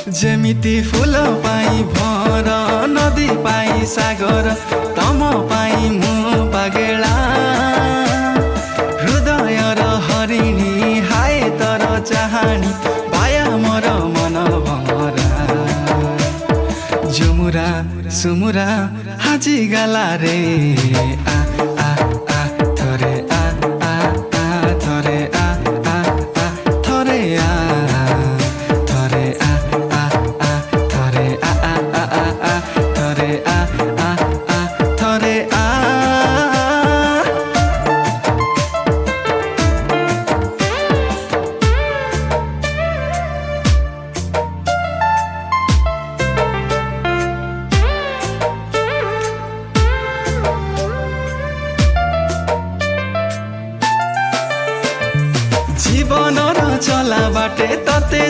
जेमिति फूल पाई भर नदी पाई सागर तम पाई मु पागेला हृदय र हरिणी हाय तर चाहनी पाया मोर मन भमरा जुमुरा सुमुरा हाजी गाला रे आ आ आ थरे आ आ आ थरे आ आ आ थरे आ थरे आ आ आ थरे आ आ आ आ थरे आ आ आ थरे आ जीवन र चला बाटे तते